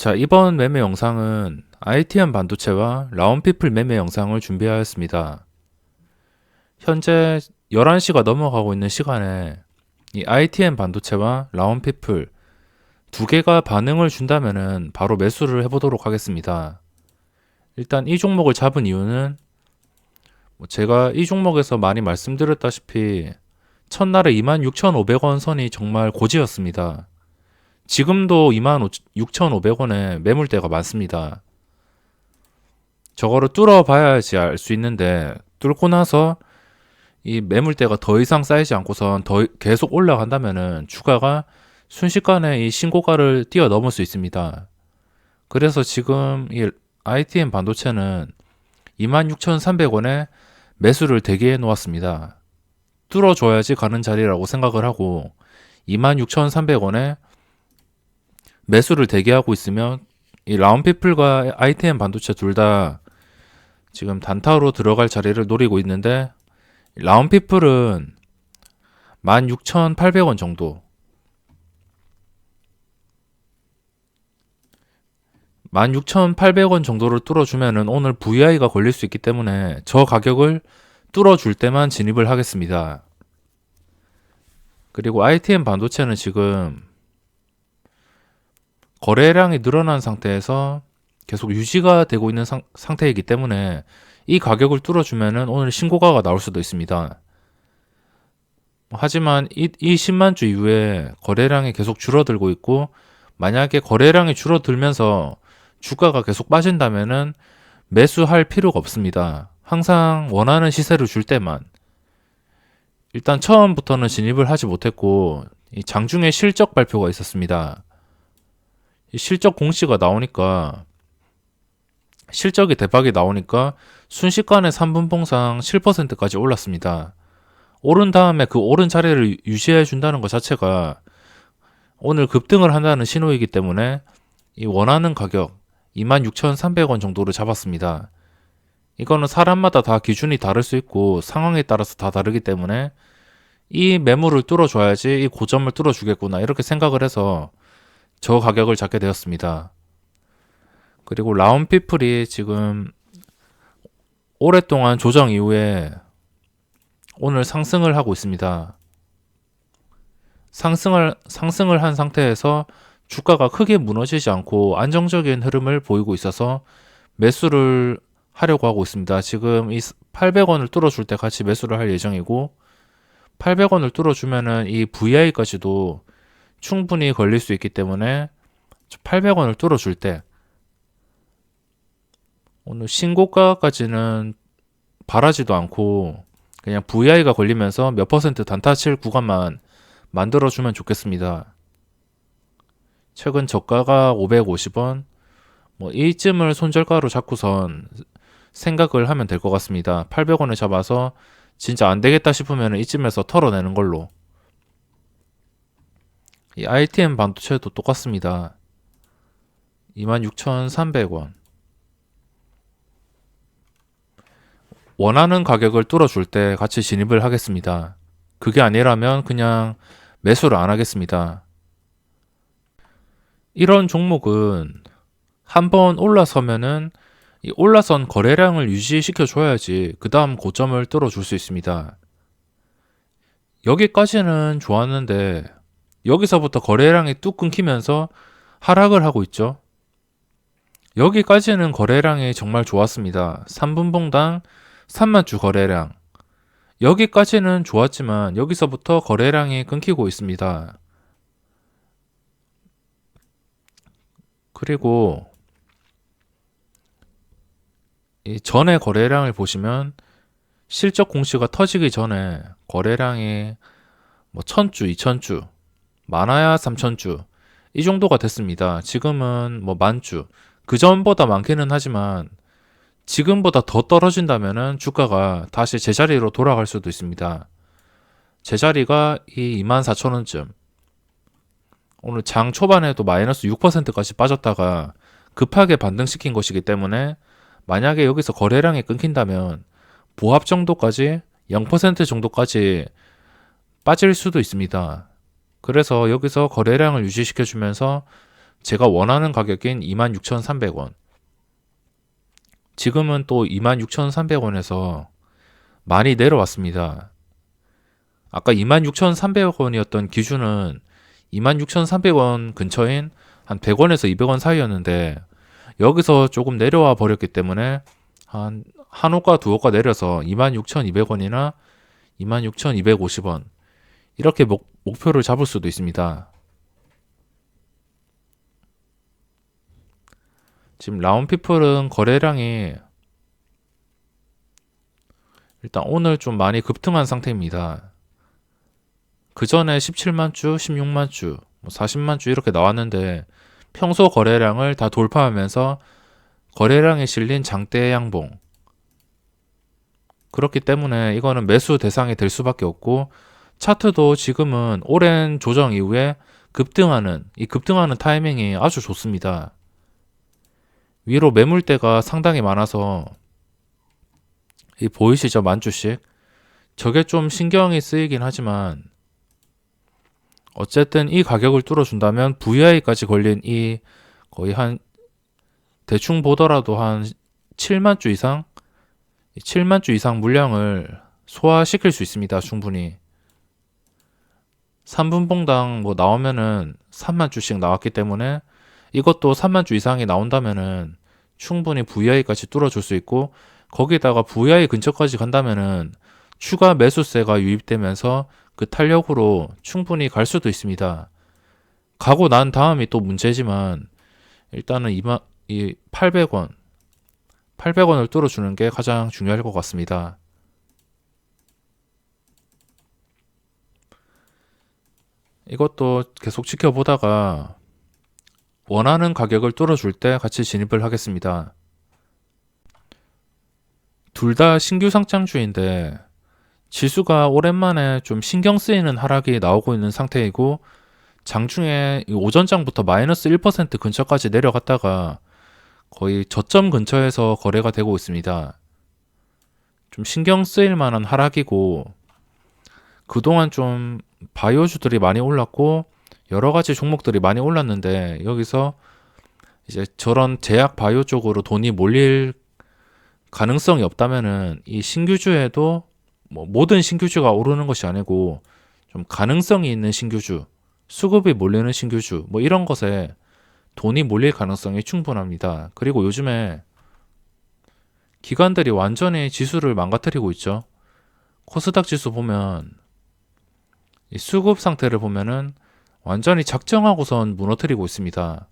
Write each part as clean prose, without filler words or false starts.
자, 이번 매매 영상은 ITM 반도체와 라온피플 매매 영상을 준비하였습니다. 현재 11시가 넘어가고 있는 시간에 이 ITM 반도체와 라온피플 두 개가 반응을 준다면은 바로 매수를 해보도록 하겠습니다. 일단 이 종목을 잡은 이유는 제가 이 종목에서 많이 말씀드렸다시피 첫날에 26,500원 선이 정말 고지였습니다. 지금도 26,500원에 매물대가 많습니다. 저거를 뚫어봐야지 알 수 있는데 뚫고 나서 이 매물대가 더 이상 쌓이지 않고선 더 계속 올라간다면은 주가가 순식간에 이 신고가를 뛰어넘을 수 있습니다. 그래서 지금 이 ITM 반도체는 26,300원에 매수를 대기해 놓았습니다. 뚫어줘야지 가는 자리라고 생각을 하고 26,300원에 매수를 대기하고 있으면 이 라운피플과 ITM 반도체 둘 다 지금 단타로 들어갈 자리를 노리고 있는데 라운피플은 16,800원 정도 16,800원 정도를 뚫어주면은 오늘 VI가 걸릴 수 있기 때문에 저 가격을 뚫어줄 때만 진입을 하겠습니다. 그리고 ITM 반도체는 지금 거래량이 늘어난 상태에서 계속 유지가 되고 있는 상태이기 때문에 이 가격을 뚫어주면은 오늘 신고가가 나올 수도 있습니다. 하지만 이 10만 주 이후에 거래량이 계속 줄어들고 있고 만약에 거래량이 줄어들면서 주가가 계속 빠진다면은 매수할 필요가 없습니다. 항상 원하는 시세를 줄 때만. 일단 처음부터는 진입을 하지 못했고 이 장중에 실적 발표가 있었습니다. 이 실적 공시가 나오니까 실적이 대박이 나오니까 순식간에 3분봉상 7%까지 올랐습니다. 오른 다음에 그 오른 자리를 유지해 준다는 것 자체가 오늘 급등을 한다는 신호이기 때문에 이 원하는 가격 26,300원 정도를 잡았습니다. 이거는 사람마다 다 기준이 다를 수 있고 상황에 따라서 다 다르기 때문에 이 매물을 뚫어줘야지 이 고점을 뚫어주겠구나 이렇게 생각을 해서 저 가격을 잡게 되었습니다. 그리고 라운피플이 지금 오랫동안 조정 이후에 오늘 상승을 하고 있습니다. 상승을 한 상태에서 주가가 크게 무너지지 않고 안정적인 흐름을 보이고 있어서 매수를 하려고 하고 있습니다. 지금 이 800원을 뚫어줄 때 같이 매수를 할 예정이고 800원을 뚫어주면은 이 VI까지도 충분히 걸릴 수 있기 때문에 800원을 뚫어줄 때 오늘 신고가까지는 바라지도 않고 그냥 VI가 걸리면서 몇 퍼센트 단타 칠 구간만 만들어주면 좋겠습니다. 최근 저가가 550원 뭐 이쯤을 손절가로 잡고선 생각을 하면 될 것 같습니다. 800원을 잡아서 진짜 안 되겠다 싶으면 이쯤에서 털어내는 걸로. 이 ITM 반도체도 똑같습니다. 26,300원. 원하는 가격을 뚫어줄 때 같이 진입을 하겠습니다. 그게 아니라면 그냥 매수를 안 하겠습니다. 이런 종목은 한번 올라서면은 이 올라선 거래량을 유지시켜 줘야지 그 다음 고점을 뚫어줄 수 있습니다. 여기까지는 좋았는데 여기서부터 거래량이 뚝 끊기면서 하락을 하고 있죠. 여기까지는 거래량이 정말 좋았습니다. 3분봉당 3만 주 거래량. 여기까지는 좋았지만 여기서부터 거래량이 끊기고 있습니다. 그리고 이 전에 거래량을 보시면 실적 공시가 터지기 전에 거래량이 뭐 1000주, 2000주, 많아야 3000주 이 정도가 됐습니다. 지금은 뭐 10,000주. 그 전보다 많기는 하지만 지금보다 더 떨어진다면은 주가가 다시 제자리로 돌아갈 수도 있습니다. 제자리가 이 24,000원쯤. 오늘 장 초반에도 마이너스 6%까지 빠졌다가 급하게 반등시킨 것이기 때문에 만약에 여기서 거래량이 끊긴다면 보합 정도까지 0% 정도까지 빠질 수도 있습니다. 그래서 여기서 거래량을 유지시켜주면서 제가 원하는 가격인 26,300원. 지금은 또 26,300원에서 많이 내려왔습니다. 아까 26,300원이었던 기준은 26,300원 근처인 한 100원에서 200원 사이였는데 여기서 조금 내려와 버렸기 때문에 한 호가 두 호가 내려서 26,200원이나 26,250원 이렇게 목표를 잡을 수도 있습니다. 지금 라운피플은 거래량이 일단 오늘 좀 많이 급등한 상태입니다. 그 전에 17만 주, 16만 주, 40만 주 이렇게 나왔는데 평소 거래량을 다 돌파하면서 거래량이 실린 장대 양봉. 그렇기 때문에 이거는 매수 대상이 될 수밖에 없고 차트도 지금은 오랜 조정 이후에 이 급등하는 타이밍이 아주 좋습니다. 위로 매물대가 상당히 많아서 이 보이시죠? 만주씩. 저게 좀 신경이 쓰이긴 하지만 어쨌든 이 가격을 뚫어준다면 VI까지 걸린 이 거의 한 대충 보더라도 한 7만 주 이상 7만 주 이상 물량을 소화시킬 수 있습니다. 충분히 3분봉당 뭐 나오면은 3만 주씩 나왔기 때문에 이것도 3만 주 이상이 나온다면은 충분히 VI까지 뚫어줄 수 있고 거기다가 VI 근처까지 간다면은 추가 매수세가 유입되면서 그 탄력으로 충분히 갈 수도 있습니다. 가고 난 다음이 또 문제지만 일단은 이 800원을 뚫어주는 게 가장 중요할 것 같습니다. 이것도 계속 지켜보다가 원하는 가격을 뚫어줄 때 같이 진입을 하겠습니다. 둘 다 신규 상장주인데 지수가 오랜만에 좀 신경 쓰이는 하락이 나오고 있는 상태이고 장중에 오전장부터 마이너스 1% 근처까지 내려갔다가 거의 저점 근처에서 거래가 되고 있습니다. 좀 신경 쓰일 만한 하락이고 그동안 좀 바이오주들이 많이 올랐고 여러 가지 종목들이 많이 올랐는데 여기서 이제 저런 제약 바이오 쪽으로 돈이 몰릴 가능성이 없다면은 이 신규주에도 뭐 모든 신규주가 오르는 것이 아니고 좀 가능성이 있는 신규주, 수급이 몰리는 신규주 뭐 이런 것에 돈이 몰릴 가능성이 충분합니다. 그리고 요즘에 기관들이 완전히 지수를 망가뜨리고 있죠. 코스닥 지수 보면 이 수급 상태를 보면은 완전히 작정하고선 무너뜨리고 있습니다.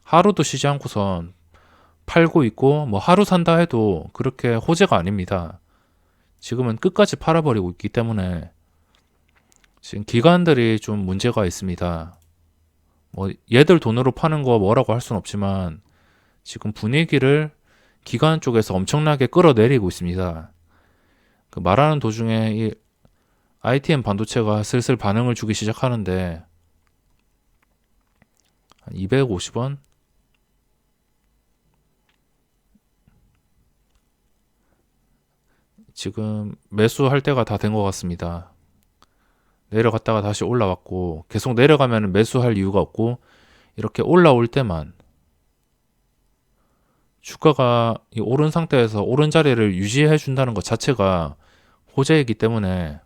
하루도 쉬지 않고선 팔고 있고 뭐 하루 산다 해도 그렇게 호재가 아닙니다. 지금은 끝까지 팔아버리고 있기 때문에 지금 기관들이 좀 문제가 있습니다. 뭐 얘들 돈으로 파는 거 뭐라고 할 수는 없지만 지금 분위기를 기관 쪽에서 엄청나게 끌어내리고 있습니다. 그 말하는 도중에 이 ITM 반도체가 슬슬 반응을 주기 시작하는데 한 250원? 지금 매수할 때가 다 된 것 같습니다. 내려갔다가 다시 올라왔고 계속 내려가면 매수할 이유가 없고 이렇게 올라올 때만 주가가 이 오른 상태에서 오른 자리를 유지해 준다는 것 자체가 호재이기 때문에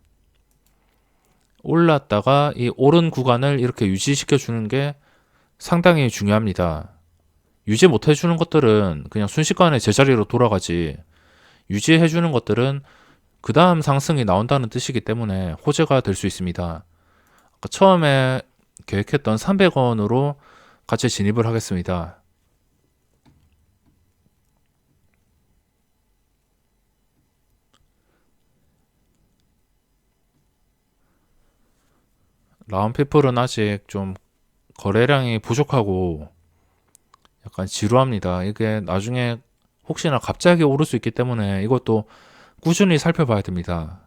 올랐다가 이 오른 구간을 이렇게 유지시켜 주는 게 상당히 중요합니다. 유지 못 해주는 것들은 그냥 순식간에 제자리로 돌아가지 유지해 주는 것들은 그 다음 상승이 나온다는 뜻이기 때문에 호재가 될 수 있습니다. 처음에 계획했던 300원으로 같이 진입을 하겠습니다. 라운피플은 아직 좀 거래량이 부족하고 약간 지루합니다. 이게 나중에 혹시나 갑자기 오를 수 있기 때문에 이것도 꾸준히 살펴봐야 됩니다.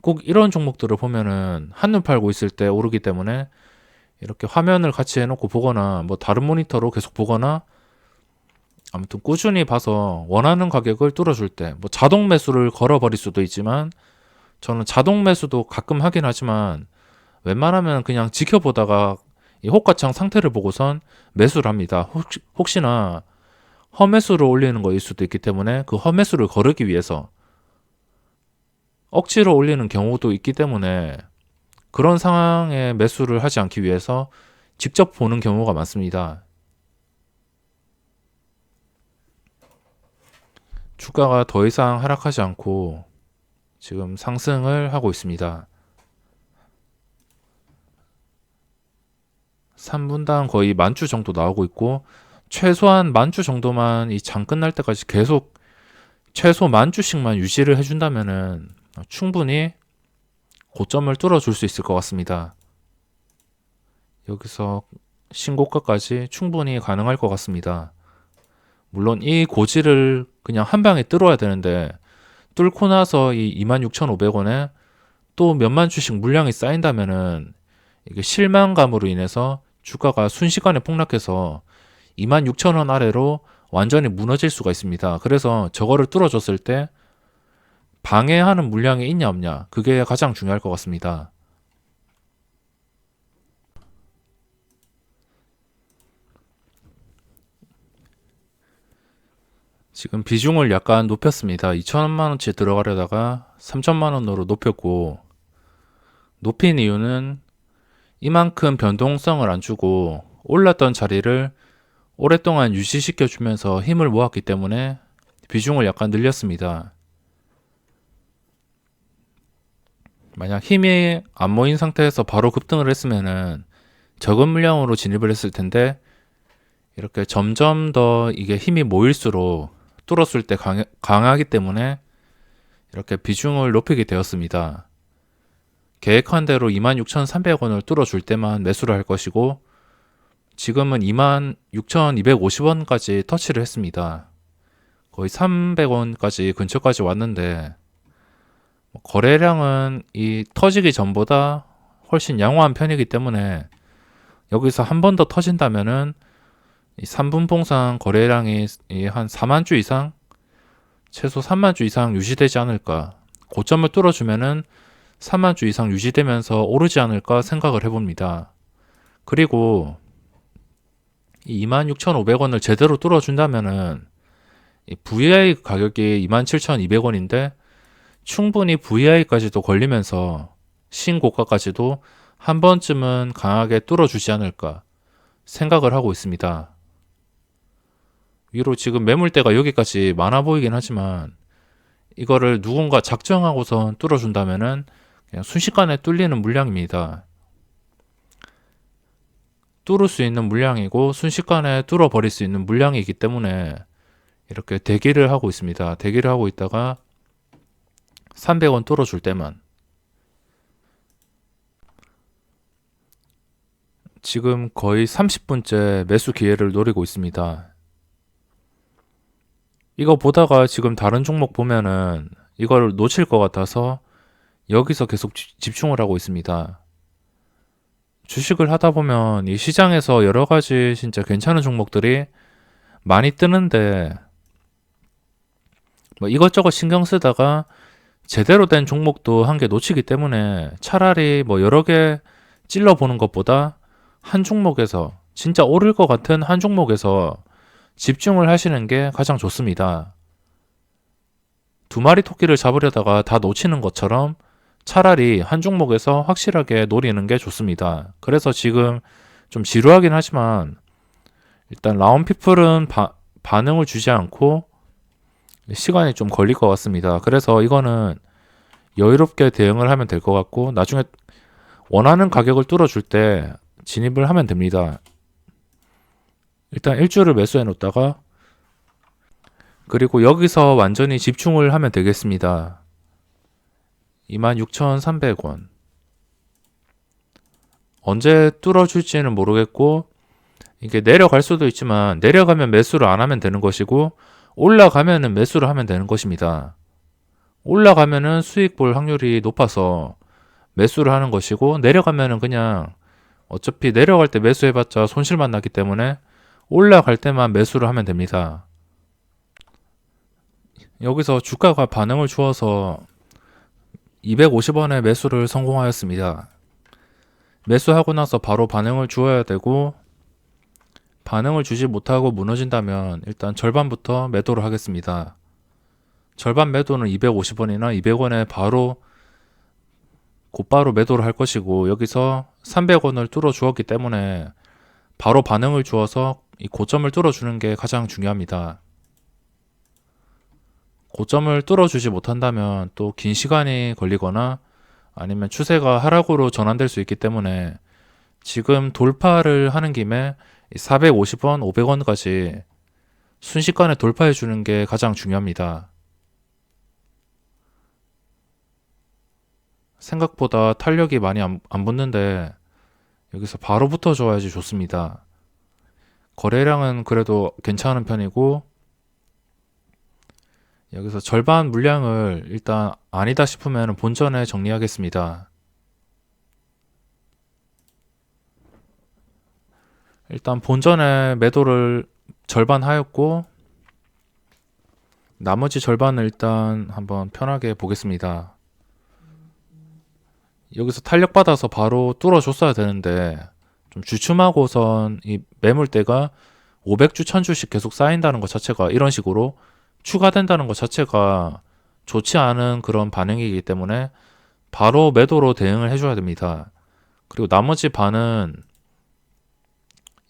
꼭 이런 종목들을 보면은 한눈 팔고 있을 때 오르기 때문에 이렇게 화면을 같이 해놓고 보거나 뭐 다른 모니터로 계속 보거나 아무튼 꾸준히 봐서 원하는 가격을 뚫어줄 때 뭐 자동 매수를 걸어버릴 수도 있지만 저는 자동 매수도 가끔 하긴 하지만 웬만하면 그냥 지켜보다가 이 호가창 상태를 보고선 매수를 합니다. 혹시나 허매수를 올리는 거일 수도 있기 때문에 그 허매수를 거르기 위해서 억지로 올리는 경우도 있기 때문에 그런 상황에 매수를 하지 않기 위해서 직접 보는 경우가 많습니다. 주가가 더 이상 하락하지 않고 지금 상승을 하고 있습니다. 3분당 거의 만주 정도 나오고 있고 최소한 만주 정도만 이 장 끝날 때까지 계속 최소 만주씩만 유지를 해준다면은 충분히 고점을 뚫어줄 수 있을 것 같습니다. 여기서 신고가까지 충분히 가능할 것 같습니다. 물론 이 고지를 그냥 한 방에 뚫어야 되는데 뚫고 나서 이 26,500원에 또 몇만 주씩 물량이 쌓인다면은 이게 실망감으로 인해서 주가가 순식간에 폭락해서 26,000원 아래로 완전히 무너질 수가 있습니다. 그래서 저거를 뚫어줬을 때 방해하는 물량이 있냐 없냐, 그게 가장 중요할 것 같습니다. 지금 비중을 약간 높였습니다. 2천만 원치 들어가려다가 3천만 원으로 높였고, 높인 이유는 이만큼 변동성을 안 주고 올랐던 자리를 오랫동안 유지시켜 주면서 힘을 모았기 때문에 비중을 약간 늘렸습니다. 만약 힘이 안 모인 상태에서 바로 급등을 했으면은 적은 물량으로 진입을 했을 텐데, 이렇게 점점 더 이게 힘이 모일수록 뚫었을 때 강하기 때문에 이렇게 비중을 높이게 되었습니다. 계획한 대로 26,300원을 뚫어줄 때만 매수를 할 것이고, 지금은 26,250원까지 터치를 했습니다. 거의 300원까지 근처까지 왔는데, 거래량은 이 터지기 전보다 훨씬 양호한 편이기 때문에 여기서 한 번 더 터진다면은 이 3분봉상 거래량이 한 4만 주 이상, 최소 3만 주 이상 유지되지 않을까, 고점을 뚫어주면은 3만 주 이상 유지되면서 오르지 않을까 생각을 해봅니다. 그리고 이 26,500원을 제대로 뚫어준다면은 이 VI 가격이 27,200원인데 충분히 VI까지도 걸리면서 신고가까지도 한 번쯤은 강하게 뚫어주지 않을까 생각을 하고 있습니다. 위로 지금 매물대가 여기까지 많아 보이긴 하지만 이거를 누군가 작정하고선 뚫어준다면은 그냥 순식간에 뚫리는 물량입니다. 뚫을 수 있는 물량이고 순식간에 뚫어버릴 수 있는 물량이기 때문에 이렇게 대기를 하고 있습니다. 대기를 하고 있다가 300원 뚫어줄 때만. 지금 거의 30분째 매수 기회를 노리고 있습니다. 이거 보다가 지금 다른 종목 보면은 이걸 놓칠 것 같아서 여기서 계속 집중을 하고 있습니다. 주식을 하다 보면 이 시장에서 여러 가지 진짜 괜찮은 종목들이 많이 뜨는데, 뭐 이것저것 신경 쓰다가 제대로 된 종목도 한 개 놓치기 때문에 차라리 뭐 여러 개 찔러보는 것보다 한 종목에서, 진짜 오를 것 같은 한 종목에서 집중을 하시는 게 가장 좋습니다. 두 마리 토끼를 잡으려다가 다 놓치는 것처럼 차라리 한 종목에서 확실하게 노리는 게 좋습니다. 그래서 지금 좀 지루하긴 하지만 일단 라운피플은 반응을 주지 않고 시간이 좀 걸릴 것 같습니다. 그래서 이거는 여유롭게 대응을 하면 될 것 같고, 나중에 원하는 가격을 뚫어줄 때 진입을 하면 됩니다. 일단 일주를 매수해 놓다가, 그리고 여기서 완전히 집중을 하면 되겠습니다. 26,300원. 언제 뚫어줄지는 모르겠고, 이게 내려갈 수도 있지만 내려가면 매수를 안 하면 되는 것이고, 올라가면은 매수를 하면 되는 것입니다. 올라가면은 수익 볼 확률이 높아서 매수를 하는 것이고, 내려가면은 그냥 어차피 내려갈 때 매수해봤자 손실만 나기 때문에 올라갈 때만 매수를 하면 됩니다. 여기서 주가가 반응을 주어서 250원에 매수를 성공하였습니다. 매수하고 나서 바로 반응을 주어야 되고, 반응을 주지 못하고 무너진다면 일단 절반부터 매도를 하겠습니다. 절반 매도는 250원이나 200원에 바로 곧바로 매도를 할 것이고, 여기서 300원을 뚫어 주었기 때문에 바로 반응을 주어서 이 고점을 뚫어주는 게 가장 중요합니다. 고점을 뚫어주지 못한다면 또 긴 시간이 걸리거나 아니면 추세가 하락으로 전환될 수 있기 때문에 지금 돌파를 하는 김에 450원, 500원까지 순식간에 돌파해 주는 게 가장 중요합니다. 생각보다 탄력이 많이 안 붙는데 여기서 바로 붙어줘야지 좋습니다. 거래량은 그래도 괜찮은 편이고, 여기서 절반 물량을 일단 아니다 싶으면 본전에 정리하겠습니다. 일단 본전에 매도를 절반 하였고, 나머지 절반을 일단 한번 편하게 보겠습니다. 여기서 탄력받아서 바로 뚫어줬어야 되는데 좀 주춤하고선 이 매물대가 500주, 1000주씩 계속 쌓인다는 것 자체가, 이런 식으로 추가된다는 것 자체가 좋지 않은 그런 반응이기 때문에 바로 매도로 대응을 해줘야 됩니다. 그리고 나머지 반은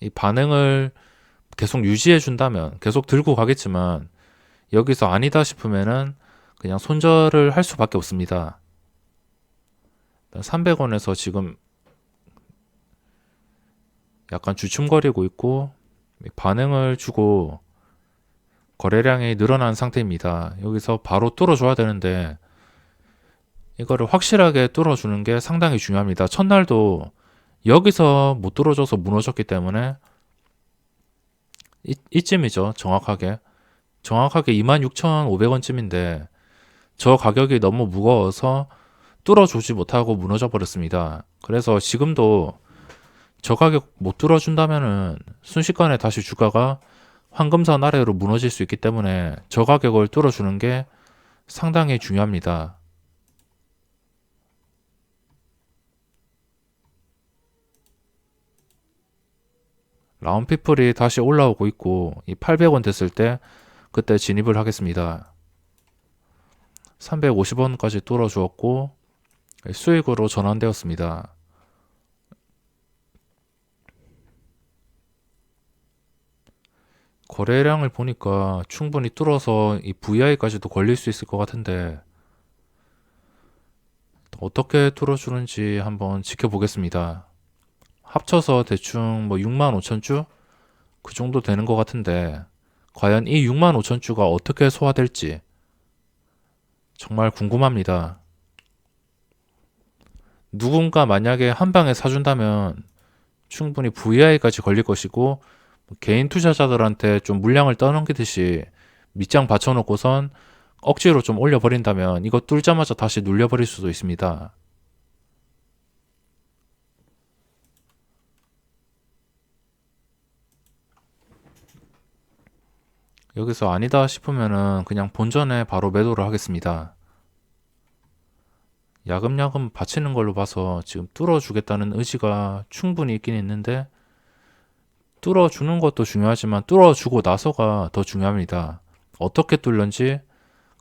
이 반응을 계속 유지해 준다면 계속 들고 가겠지만, 여기서 아니다 싶으면은 그냥 손절을 할 수밖에 없습니다. 300원에서 지금 약간 주춤거리고 있고 반응을 주고 거래량이 늘어난 상태입니다. 여기서 바로 뚫어줘야 되는데 이거를 확실하게 뚫어주는 게 상당히 중요합니다. 첫날도 여기서 못 뚫어줘서 무너졌기 때문에 이쯤이죠. 정확하게 26,500원쯤인데 저 가격이 너무 무거워서 뚫어주지 못하고 무너져 버렸습니다. 그래서 지금도 저 가격 못 뚫어준다면은 순식간에 다시 주가가 황금선 아래로 무너질 수 있기 때문에 저 가격을 뚫어주는 게 상당히 중요합니다. 라운피플이 다시 올라오고 있고 이 800원 됐을 때 그때 진입을 하겠습니다. 350원까지 뚫어주었고 수익으로 전환되었습니다. 거래량을 보니까 충분히 뚫어서 이 VI까지도 걸릴 수 있을 것 같은데 어떻게 뚫어주는지 한번 지켜보겠습니다. 합쳐서 대충 뭐 65,000주? 그 정도 되는 것 같은데 과연 이 65,000주가 어떻게 소화될지 정말 궁금합니다. 누군가 만약에 한 방에 사준다면 충분히 VI까지 걸릴 것이고, 개인 투자자들한테 좀 물량을 떠넘기듯이 밑장 받쳐놓고선 억지로 좀 올려버린다면 이거 뚫자마자 다시 눌려버릴 수도 있습니다. 여기서 아니다 싶으면은 그냥 본전에 바로 매도를 하겠습니다. 야금야금 받치는 걸로 봐서 지금 뚫어주겠다는 의지가 충분히 있긴 있는데, 뚫어주는 것도 중요하지만 뚫어주고 나서가 더 중요합니다. 어떻게 뚫는지,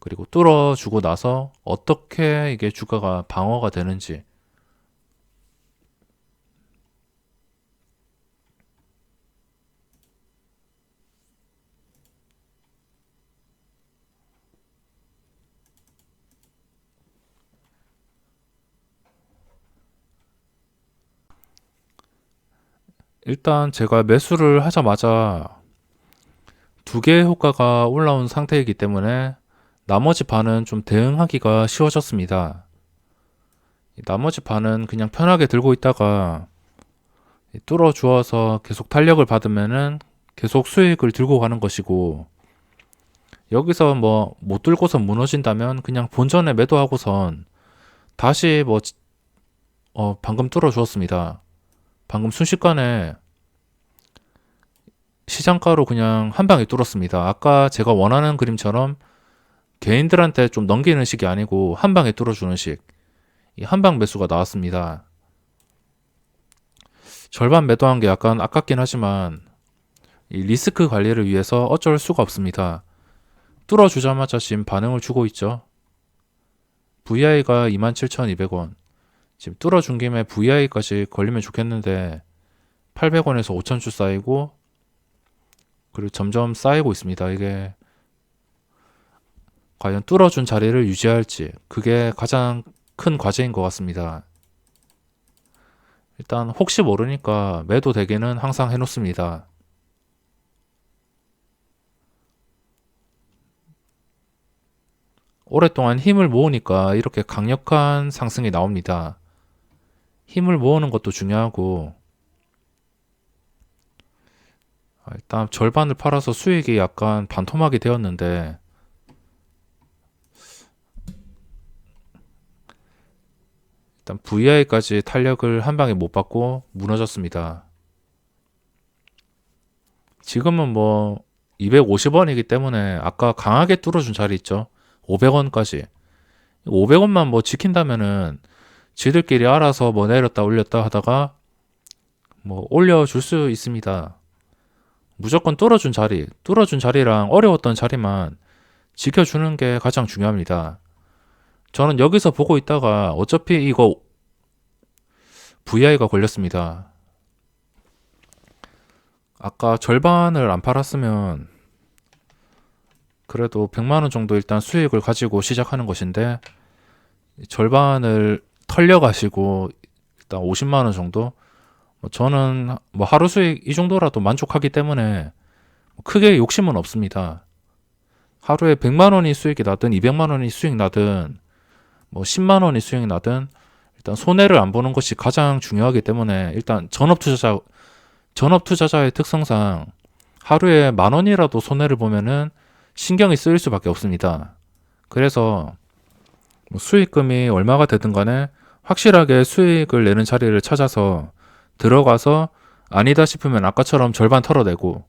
그리고 뚫어주고 나서 어떻게 이게 주가가 방어가 되는지. 일단 제가 매수를 하자마자 두 개의 효과가 올라온 상태이기 때문에 나머지 반은 좀 대응하기가 쉬워졌습니다. 나머지 반은 그냥 편하게 들고 있다가 뚫어 주어서 계속 탄력을 받으면은 계속 수익을 들고 가는 것이고, 여기서 뭐 못 들고서 무너진다면 그냥 본전에 매도하고선 다시 뭐 방금 뚫어 주었습니다. 방금 순식간에 시장가로 그냥 한 방에 뚫었습니다. 아까 제가 원하는 그림처럼 개인들한테 좀 넘기는 식이 아니고 한 방에 뚫어주는 식, 이 한방 매수가 나왔습니다. 절반 매도한 게 약간 아깝긴 하지만 이 리스크 관리를 위해서 어쩔 수가 없습니다. 뚫어주자마자 지금 반응을 주고 있죠. VI가 27,200원. 지금 뚫어준 김에 VI까지 걸리면 좋겠는데 800원에서 5,000주 쌓이고 그리고 점점 쌓이고 있습니다. 이게 과연 뚫어준 자리를 유지할지 그게 가장 큰 과제인 것 같습니다. 일단 혹시 모르니까 매도 대기는 항상 해놓습니다. 오랫동안 힘을 모으니까 이렇게 강력한 상승이 나옵니다. 힘을 모으는 것도 중요하고 일단 절반을 팔아서 수익이 약간 반토막이 되었는데 일단 VI까지 탄력을 한 방에 못 받고 무너졌습니다. 지금은 뭐 250원이기 때문에 아까 강하게 뚫어준 자리 있죠. 500원까지. 500원만 뭐 지킨다면은 지들끼리 알아서 뭐 내렸다 올렸다 하다가 뭐 올려줄 수 있습니다. 무조건 뚫어준 자리랑 어려웠던 자리만 지켜주는 게 가장 중요합니다. 저는 여기서 보고 있다가 어차피 이거 VI가 걸렸습니다. 아까 절반을 안 팔았으면 그래도 100만원 정도 일단 수익을 가지고 시작하는 것인데 절반을 털려가시고 일단 50만원 정도 저는 뭐 하루 수익 이 정도라도 만족하기 때문에 크게 욕심은 없습니다. 하루에 100만원이 수익이 나든 200만원이 수익 나든 뭐 10만원이 수익 나든 일단 손해를 안 보는 것이 가장 중요하기 때문에 일단 전업투자자의 특성상 하루에 10,000원이라도 손해를 보면은 신경이 쓰일 수밖에 없습니다. 그래서 뭐 수익금이 얼마가 되든 간에 확실하게 수익을 내는 자리를 찾아서 들어가서 아니다 싶으면 아까처럼 절반 털어내고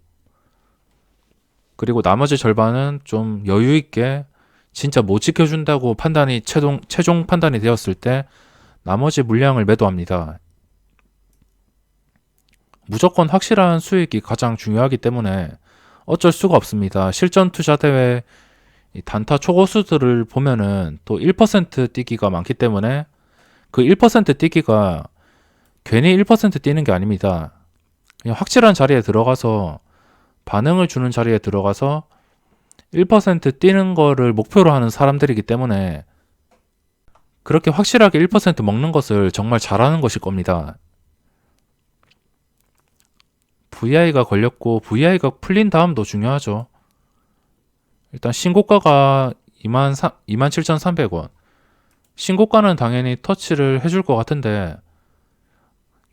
그리고 나머지 절반은 좀 여유 있게 진짜 못 지켜준다고 판단이 최종 판단이 되었을 때 나머지 물량을 매도합니다. 무조건 확실한 수익이 가장 중요하기 때문에 어쩔 수가 없습니다. 실전 투자 대회 단타 초고수들을 보면은 또 1% 뛰기가 많기 때문에 그 1% 뛰기가 괜히 1% 뛰는 게 아닙니다. 그냥 확실한 자리에 들어가서 반응을 주는 자리에 들어가서 1% 뛰는 거를 목표로 하는 사람들이기 때문에 그렇게 확실하게 1% 먹는 것을 정말 잘하는 것일 겁니다. VI가 걸렸고 VI가 풀린 다음도 중요하죠. 일단 신고가가 27,300원. 신고가는 당연히 터치를 해줄 것 같은데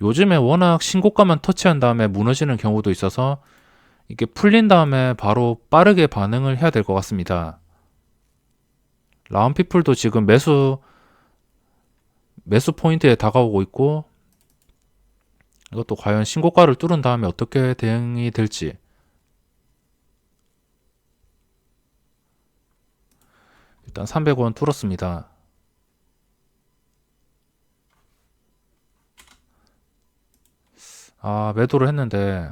요즘에 워낙 신고가만 터치한 다음에 무너지는 경우도 있어서 이게 풀린 다음에 바로 빠르게 반응을 해야 될 것 같습니다. 라운피플도 지금 매수 포인트에 다가오고 있고 이것도 과연 신고가를 뚫은 다음에 어떻게 대응이 될지 일단 300원 뚫었습니다. 매도를 했는데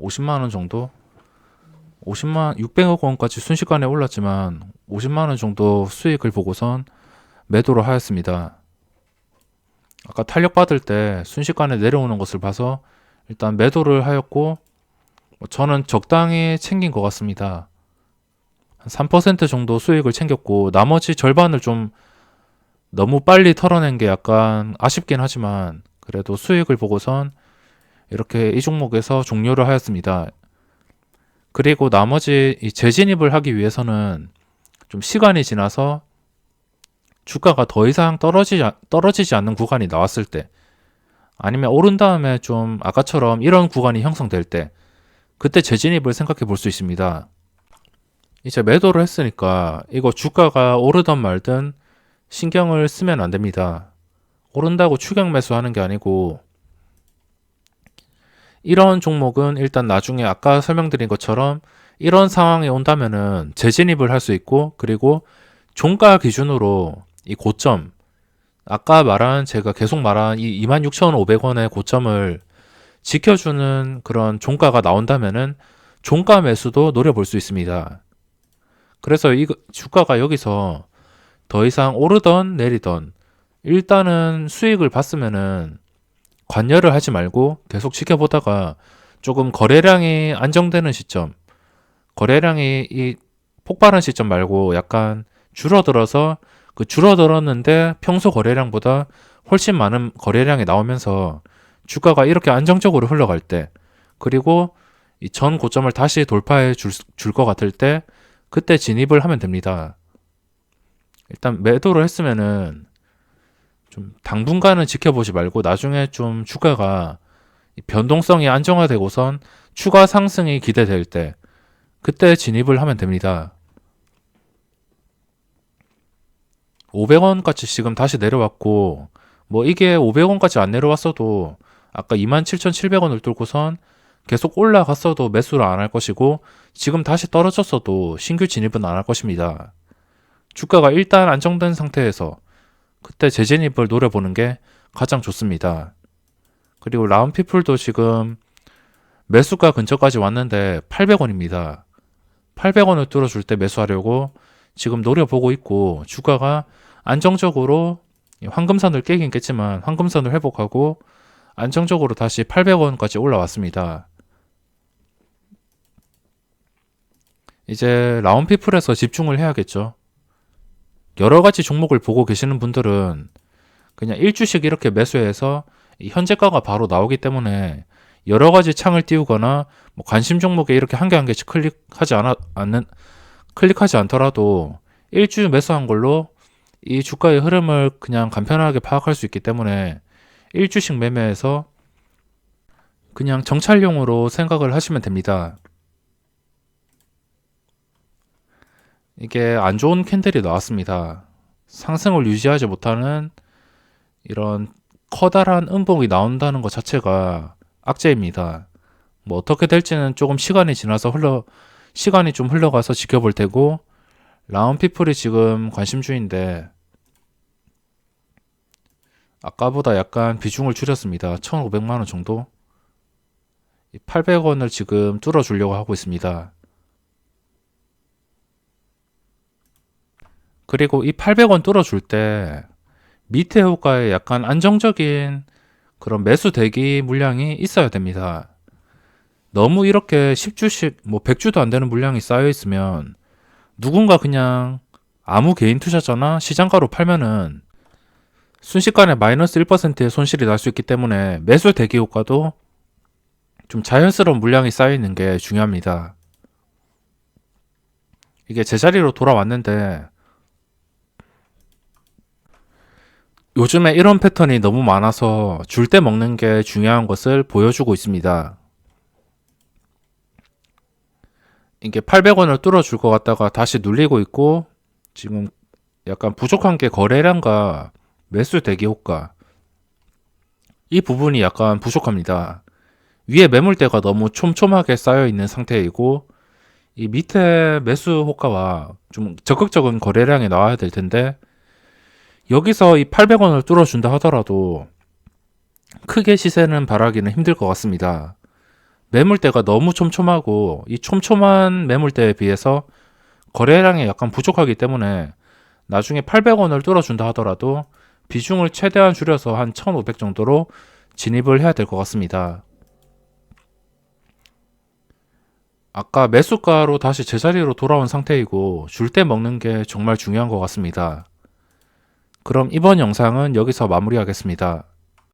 50만원 정도? 600억 원까지 순식간에 올랐지만 50만원 정도 수익을 보고선 매도를 하였습니다. 아까 탄력 받을 때 순식간에 내려오는 것을 봐서 일단 매도를 하였고 저는 적당히 챙긴 것 같습니다. 한 3% 정도 수익을 챙겼고 나머지 절반을 좀 너무 빨리 털어낸 게 약간 아쉽긴 하지만 그래도 수익을 보고선 이렇게 이 종목에서 종료를 하였습니다. 그리고 나머지 재진입을 하기 위해서는 좀 시간이 지나서 주가가 더 이상 떨어지지 않는 구간이 나왔을 때 아니면 오른 다음에 좀 아까처럼 이런 구간이 형성될 때 그때 재진입을 생각해 볼 수 있습니다. 이제 매도를 했으니까 이거 주가가 오르든 말든 신경을 쓰면 안 됩니다. 오른다고 추격 매수하는 게 아니고 이런 종목은 일단 나중에 아까 설명드린 것처럼 이런 상황이 온다면은 재진입을 할 수 있고 그리고 종가 기준으로 이 고점 아까 말한 제가 계속 말한 이 26,500원의 고점을 지켜주는 그런 종가가 나온다면은 종가 매수도 노려볼 수 있습니다. 그래서 이 주가가 여기서 더 이상 오르던 내리던 일단은 수익을 봤으면은 관여를 하지 말고 계속 지켜보다가 조금 거래량이 안정되는 시점, 거래량이 이 폭발한 시점 말고 약간 줄어들어서 그 줄어들었는데 평소 거래량보다 훨씬 많은 거래량이 나오면서 주가가 이렇게 안정적으로 흘러갈 때, 그리고 이 전 고점을 다시 돌파해 줄 것 같을 때 그때 진입을 하면 됩니다. 일단 매도를 했으면은 좀 당분간은 지켜보지 말고 나중에 좀 주가가 변동성이 안정화되고선 추가 상승이 기대될 때 그때 진입을 하면 됩니다. 500원까지 지금 다시 내려왔고, 뭐 이게 500원까지 안 내려왔어도 아까 27,700원을 뚫고선 계속 올라갔어도 매수를 안 할 것이고, 지금 다시 떨어졌어도 신규 진입은 안 할 것입니다. 주가가 일단 안정된 상태에서 그때 재진입을 노려보는 게 가장 좋습니다. 그리고 라운피플도 지금 매수가 근처까지 왔는데 800원입니다. 800원을 뚫어줄 때 매수하려고 지금 노려보고 있고, 주가가 안정적으로 황금선을 깨긴 깼지만 황금선을 회복하고 안정적으로 다시 800원까지 올라왔습니다. 이제 라운피플에서 집중을 해야겠죠. 여러 가지 종목을 보고 계시는 분들은 그냥 일주씩 이렇게 매수해서 현재가가 바로 나오기 때문에 여러 가지 창을 띄우거나 뭐 관심 종목에 이렇게 한 개 한 개씩 클릭하지 않더라도 일주 매수한 걸로 이 주가의 흐름을 그냥 간편하게 파악할 수 있기 때문에 일주씩 매매해서 그냥 정찰용으로 생각을 하시면 됩니다. 이게 안 좋은 캔들이 나왔습니다. 상승을 유지하지 못하는 이런 커다란 음봉이 나온다는 것 자체가 악재입니다. 뭐 어떻게 될지는 조금 시간이 좀 흘러가서 지켜볼 테고, 라운피플이 지금 관심주인데 아까보다 약간 비중을 줄였습니다. 1,500만원 정도? 800원을 지금 뚫어주려고 하고 있습니다. 그리고 이 800원 뚫어줄 때 밑에 호가에 약간 안정적인 그런 매수 대기 물량이 있어야 됩니다. 너무 이렇게 10주씩 뭐 100주도 안 되는 물량이 쌓여 있으면 누군가 그냥 아무 개인 투자자나 시장가로 팔면은 순식간에 마이너스 1%의 손실이 날 수 있기 때문에 매수 대기 효과도 좀 자연스러운 물량이 쌓여 있는 게 중요합니다. 이게 제자리로 돌아왔는데 요즘에 이런 패턴이 너무 많아서 줄 때 먹는 게 중요한 것을 보여주고 있습니다. 이게 800원을 뚫어줄 것 같다가 다시 눌리고 있고, 지금 약간 부족한 게 거래량과 매수 대기 효과, 이 부분이 약간 부족합니다. 위에 매물대가 너무 촘촘하게 쌓여 있는 상태이고, 이 밑에 매수 효과와 좀 적극적인 거래량이 나와야 될 텐데, 여기서 이 800원을 뚫어준다 하더라도 크게 시세는 바라기는 힘들 것 같습니다. 매물대가 너무 촘촘하고 이 촘촘한 매물대에 비해서 거래량이 약간 부족하기 때문에 나중에 800원을 뚫어준다 하더라도 비중을 최대한 줄여서 한 1500 정도로 진입을 해야 될 것 같습니다. 아까 매수가로 다시 제자리로 돌아온 상태이고 줄 때 먹는 게 정말 중요한 것 같습니다. 그럼 이번 영상은 여기서 마무리하겠습니다.